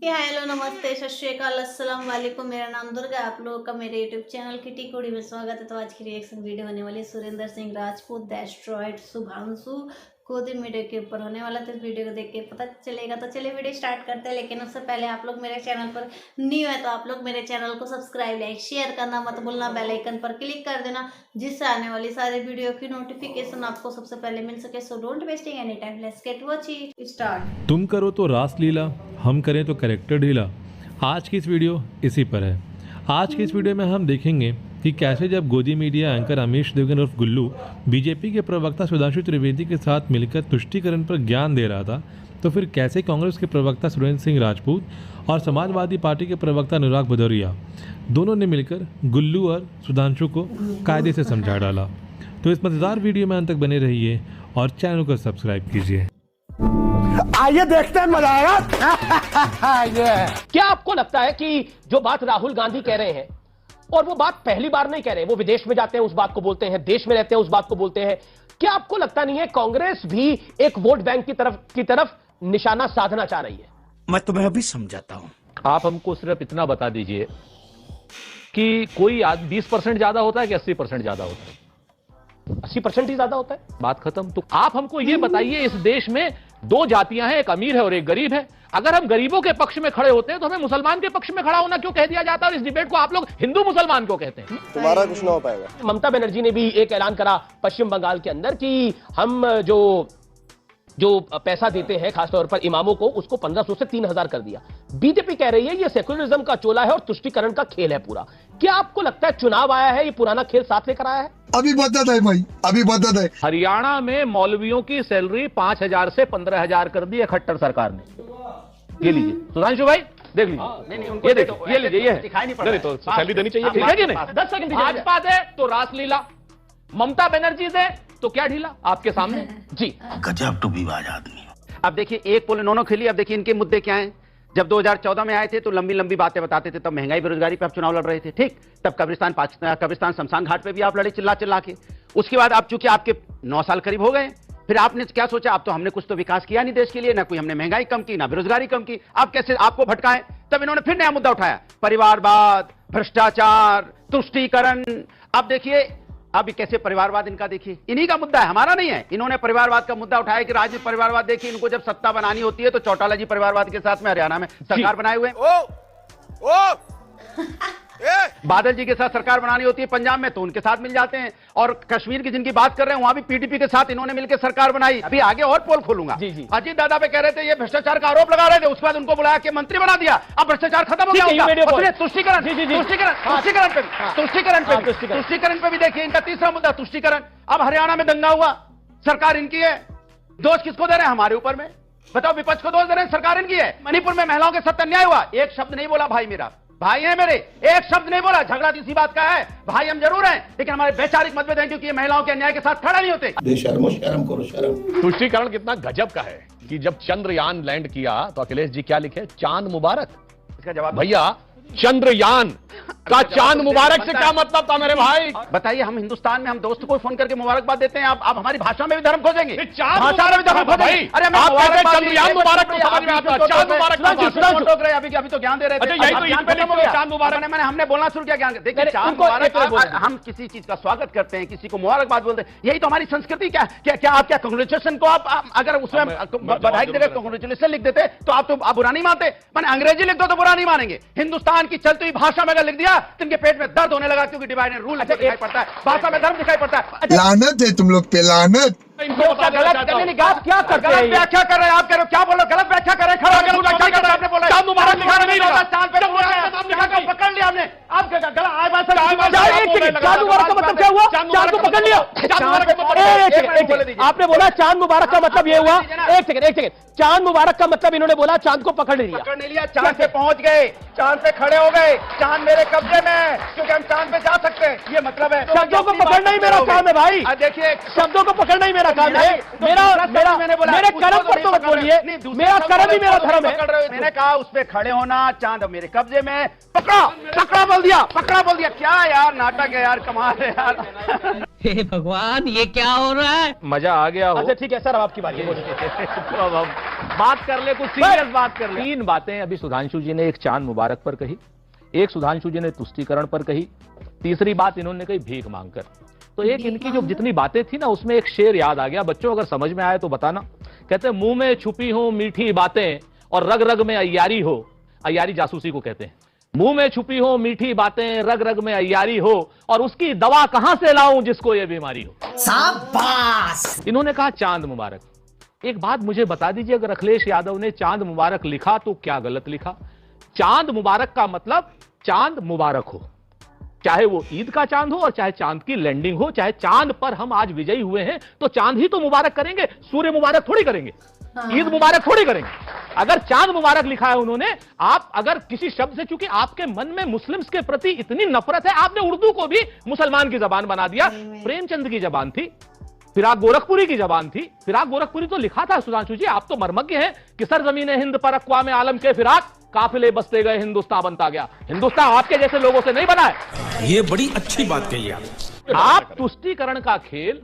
Hello नमस्ते सत श्री अकाल अस्सलाम वालेकुम। मेरा नाम दुर्गा, आप लोगों का मेरे यूट्यूब चैनल किटी कोड़ी में स्वागत है। तो आज की रिएक्शन वीडियो होने वाली सुरेंद्र सिंह राजपूत डेस्ट्रॉयड शुभांशु गोदी मीडिया के ऊपर होने वाला। तो इस वीडियो को देख के पता चलेगा। तो चलिए वीडियो स्टार्ट करते हैं, लेकिन उससे पहले आप लोग मेरे चैनल पर न्यू है तो आप लोग मेरे चैनल को सब्सक्राइब लाइक शेयर करना मत भूलना, बेल आइकन पर क्लिक कर देना जिससे आने वाली सारी वीडियो की नोटिफिकेशन आपको सबसे पहले मिल सके। So don't wasting any time, let's get watching start. तुम करो तो रास लीला, हम करें तो कैरेक्टर ढीला। आज की इस वीडियो इसी पर है। आज की इस वीडियो में हम देखेंगे कि कैसे जब गोदी मीडिया एंकर अमीश देवगन उर्फ गुल्लू बीजेपी के प्रवक्ता सुधांशु त्रिवेदी के साथ मिलकर तुष्टीकरण पर ज्ञान दे रहा था, तो फिर कैसे कांग्रेस के प्रवक्ता सुरेंद्र सिंह राजपूत और समाजवादी पार्टी के प्रवक्ता अनुराग भदौरिया दोनों ने मिलकर गुल्लू और सुधांशु को कायदे से समझा डाला। तो इस मजेदार वीडियो में अंत तक बने रहिए और चैनल को सब्सक्राइब कीजिए। आइए देखते हैं, मजा आएगा। क्या आपको लगता है कि जो बात राहुल गांधी कह रहे हैं, और वो बात पहली बार नहीं कह रहे, वो विदेश में जाते हैं उस बात को बोलते हैं, देश में रहते हैं उस बात को बोलते हैं, क्या आपको लगता नहीं है कांग्रेस भी एक वोट बैंक की तरफ निशाना साधना चाह रही है? मैं तुम्हें अभी समझाता हूं। आप हमको सिर्फ इतना बता दीजिए कि कोई 20% ज्यादा होता है कि 80% ज्यादा होता है? 80% ही ज्यादा होता है। बात खत्म। तो आप हमको ये बताइए, इस देश में दो जातियां हैं, एक अमीर है और एक गरीब है। अगर हम गरीबों के पक्ष में खड़े होते हैं तो हमें मुसलमान के पक्ष में खड़ा होना क्यों कह दिया जाता है? और इस डिबेट को आप लोग हिंदू मुसलमान क्यों कहते हैं? तुम्हारा कुछ ना हो पाएगा। ममता बनर्जी ने भी एक ऐलान करा पश्चिम बंगाल के अंदर कि हम जो पैसा देते हैं खासतौर पर इमामों को, उसको 1500 से 3000 कर दिया। बीजेपी कह रही है ये सेक्युलरिज्म का चोला है और तुष्टीकरण का खेल है पूरा। क्या आपको लगता है चुनाव आया है, ये पुराना खेल साथ लेकर आया है? अभी बदत है भाई, अभी बदत है। हरियाणा में मौलवियों की सैलरी 5000 से 15000 कर दी है खट्टर सरकार ने। ये लीजिए सुधांशु भाई, देख लीजिए, ये देखो, ये लीजिए, ये दिखाई नहीं पड़ रहा है तो सैलरी देनी चाहिए, ठीक है कि नहीं? 10 सेकंड भाजपा दे तो रासलीला, ममता बनर्जी दे तो क्या ढीला? आपके सामने जी। गजब टू विवाद आदमी। अब देखिए, एक पोल इन्होंने खेली। अब देखिए इनके मुद्दे क्या हैं। जब 2014 में आए थे तो लंबी लंबी बातें बताते थे, तब महंगाई बेरोजगारी पे आप चुनाव लड़ रहे थे, ठीक। तब कब्रिस्तान शमशान घाट पे भी आप लड़े चिल्ला के। उसके बाद अब चूंकि आपके 9 साल करीब हो गए, फिर आपने क्या सोचा, अब तो हमने कुछ तो विकास किया नहीं देश के लिए, ना कोई हमने महंगाई कम की, ना बेरोजगारी कम की, अब कैसे आपको भटकाएं? तब इन्होंने फिर नया मुद्दा उठाया, परिवारवाद, भ्रष्टाचार, तुष्टीकरण। अब देखिए, अब कैसे परिवारवाद इनका देखिए, इन्हीं का मुद्दा है, हमारा नहीं है। इन्होंने परिवारवाद का मुद्दा उठाया कि राज्य परिवारवाद देखिए, इनको जब सत्ता बनानी होती है तो चौटाला जी परिवारवाद के साथ में हरियाणा में सरकार बनाए हुए बादल जी के साथ सरकार बनानी होती है पंजाब में तो उनके साथ मिल जाते हैं। और कश्मीर की जिनकी बात कर रहे हैं वहां भी पीडीपी के साथ इन्होंने मिलकर सरकार बनाई। अभी आगे और पोल खोलूंगा। अजीत दादा पे कह रहे थे ये भ्रष्टाचार का आरोप लगा रहे थे, उसके बाद उनको बुलाया कि मंत्री बना दिया, अब भ्रष्टाचार खत्म हो गया। तुष्टीकरण पे भी देखिए इनका तीसरा मुद्दा तुष्टीकरण। अब हरियाणा में दंगा हुआ, सरकार इनकी है, दोष किसको दे रहे हैं? हमारे ऊपर में। बताओ, विपक्ष को दोष दे रहे हैं, सरकार इनकी है। मणिपुर में महिलाओं के साथ अन्याय हुआ, एक शब्द नहीं बोला भाई, मेरा भाई है मेरे, एक शब्द नहीं बोला। झगड़ा इसी बात का है, भाई हम जरूर हैं, लेकिन हमारे वैचारिक मतभेद हैं क्योंकि ये महिलाओं के अन्याय के साथ खड़ा नहीं होते। बेशर्मो, शर्म करो, शर्म। तुष्टीकरण कितना गजब का है कि जब चंद्रयान लैंड किया तो अखिलेश जी क्या लिखे? चांद मुबारक। इसका जवाब भैया, चंद्रयान का चांद मुबारक से क्या मतलब था मेरे भाई? बताइए, हम हिंदुस्तान में हम दोस्त को फोन करके मुबारकबाद देते हैं, आप हमारी भाषा में भी धर्म खोजेंगे? भाषा में भी धर्म खोजेंगे? अरे आप कहते हैं चंद्रयान मुबारक तो समझ में आता है, चांद मुबारक अभी तो ज्ञान दे रहे थे। चांद मुबारक मैंने हमने बोलना शुरू किया ज्ञान। देखिए, चांद मुबारक, हम किसी चीज का स्वागत करते हैं, किसी को मुबारकबाद बोलते हैं, यही तो हमारी संस्कृति। क्या आप क्या कांग्रेचुलेशन को आप अगर उसमें बधाई की जगह कांग्रेचुलेशन लिख देते तो आप बुरा नहीं मानते? मैंने अंग्रेजी लिख दो तो बुरा नहीं मानेंगे, हिंदुस्तान की चलती हुई भाषा में अगर लिख दिया तो इनके पेट में दर्द होने लगा, क्योंकि डिवाइड एंड रूल दिखाई पड़ता है, भाषा में धर्म दिखाई पड़ता है। लानत है तुम लोग पे, लानत। क्या करते हैं? व्याख्या कर रहे हैं आप, कह रहे हो क्या बोल रहे हो? गलत व्याख्या कर रहे हैं। आपने बोला चांद मुबारक लिखा नहीं होता, चांद पे पकड़ लिया आपने। आप चांद मुबारक का मतलब क्या हुआ? चांद को पकड़ लिया। आपने बोला चांद मुबारक का मतलब ये हुआ, एक सेकंड, चांद मुबारक का मतलब इन्होंने बोला चांद को पकड़ लिया। चांद पे पहुंच गए, चांद पे खड़े हो गए, चांद मेरे कब्जे में है क्योंकि हम चांद पे जा सकते हैं, ये मतलब है। शब्दों को पकड़ना ही मेरा काम है भाई। देखिए, शब्दों को पकड़ना ही मेरा काम है। मेरे कर्म पर तो मत बोलिए, मेरा कर्म ही मेरा धर्म है। मैंने कहा उस पे खड़े होना, चांद मेरे कब्जे में, पकड़ा बोल दिया, क्या यार नाटक है यार, कमाल है यार। हे भगवान, ये क्या हो रहा है? मजा आ गया हो। अच्छा ठीक है सर, अब आपकी बारी है। बात कर ले, कुछ सीरियस बात कर ले। 3 बातें अभी सुधांशु जी ने एक चांद मुबारक पर कही, एक सुधांशु जी ने तुष्टीकरण पर कही, तीसरी बात इन्होंने कही भीख मांगकर। तो एक इनकी जो जितनी बातें थी ना, उसमें एक शेर याद आ गया। बच्चों अगर समझ में आए तो बताना। कहते हैं मुंह में छुपी हो मीठी बातें और रग रग में अय्यारी हो। अय्यारी जासूसी को कहते हैं। मुंह में छुपी हो मीठी बातें, रग रग में अय्यारी हो, और उसकी दवा कहां से लाऊं जिसको ये बीमारी हो। शाबाश। इन्होंने कहा चांद मुबारक। एक बात मुझे बता दीजिए, अगर अखिलेश यादव ने चांद मुबारक लिखा तो क्या गलत लिखा? चांद मुबारक का मतलब चांद मुबारक हो, चाहे वो ईद का चांद हो और चाहे चांद की लैंडिंग हो, चाहे चांद पर हम आज विजयी हुए हैं तो चांद ही तो मुबारक करेंगे, सूर्य मुबारक थोड़ी करेंगे, ईद मुबारक थोड़ी करेंगे। अगर चांद मुबारक लिखा है उन्होंने, आप अगर किसी शब्द से, चूंकि आपके मन में मुस्लिम्स के प्रति इतनी नफरत है, आपने उर्दू को भी मुसलमान की जबान बना दिया। प्रेमचंद की जबान थी, फिराक गोरखपुरी की जबान थी। फिराक गोरखपुरी तो लिखा था सुधांशु जी, आप तो मर्मज्ञ हैं कि सरजमीन हिंद पर अक़वाम आलम के फिराक काफिले बसते गए हिंदुस्तान बनता गया। हिंदुस्तान आपके जैसे लोगों से नहीं बना है। ये बड़ी अच्छी बात कही आप तुष्टीकरण का खेल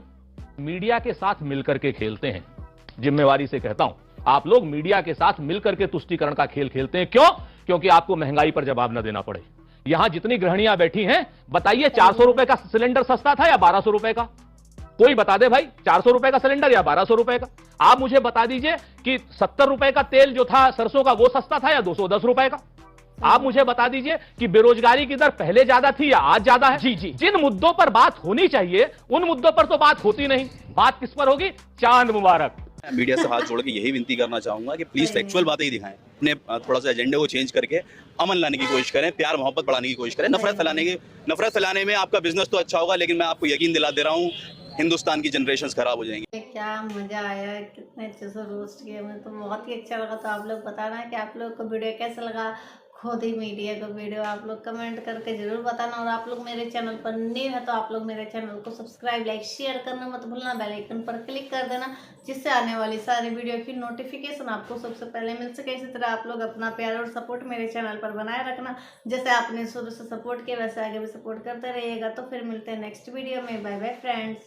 मीडिया के साथ मिलकर के खेलते हैं। जिम्मेवारी से कहता हूं, आप लोग मीडिया के साथ मिलकर के तुष्टीकरण का खेल खेलते हैं। क्यों? क्योंकि आपको महंगाई पर जवाब न देना पड़े। यहां जितनी गृहिणियां बैठी हैं, बताइए 400 रुपए का सिलेंडर सस्ता था या 1200 रुपए का? कोई बता दे भाई, 400 रुपए का सिलेंडर या 1200 रुपए का? आप मुझे बता दीजिए कि 70 रुपए का तेल जो था सरसों का, वो सस्ता था या 210 रुपए का? आप मुझे बता दीजिए कि बेरोजगारी की दर पहले ज्यादा थी या आज ज्यादा है? जी। जिन मुद्दों पर बात होनी चाहिए उन मुद्दों पर तो बात होती नहीं। बात किस पर होगी? चांद मुबारक। मीडिया से हाथ जोड़ के यही विनती करना चाहूंगा कि प्लीज फैक्चुअल बातें ही दिखाएं, अपने थोड़ा सा एजेंडे को चेंज करके अमन लाने की कोशिश करें, प्यार मोहब्बत बढ़ाने की कोशिश करें। नफरत फैलाने में आपका बिजनेस तो अच्छा होगा, लेकिन मैं आपको यकीन दिला दे रहा हूँ हिंदुस्तान की जनरेशंस खराब हो जाएंगी। क्या मजा आया, कितने अच्छे से रोस्ट किया, मुझे तो बहुत ही अच्छा लगा। तो आप लोग बताना कि आप लोग को वीडियो कैसा लगा, खोदी मीडिया का वीडियो आप लोग कमेंट करके जरूर बताना। और आप लोग मेरे चैनल पर न्यू है तो आप लोग मेरे चैनल को सब्सक्राइब, लाइक, शेयर करना मत भूलना। बेल आइकन पर क्लिक कर देना, जिससे आने वाली सारी वीडियो की नोटिफिकेशन आपको सबसे पहले मिल सके। इसी तरह आप लोग अपना प्यार और सपोर्ट मेरे चैनल पर बनाए रखना। जैसे आपने शुरू से सपोर्ट किया वैसे आगे भी सपोर्ट करते रहिएगा। तो फिर मिलते हैं नेक्स्ट वीडियो में। Bye bye friends.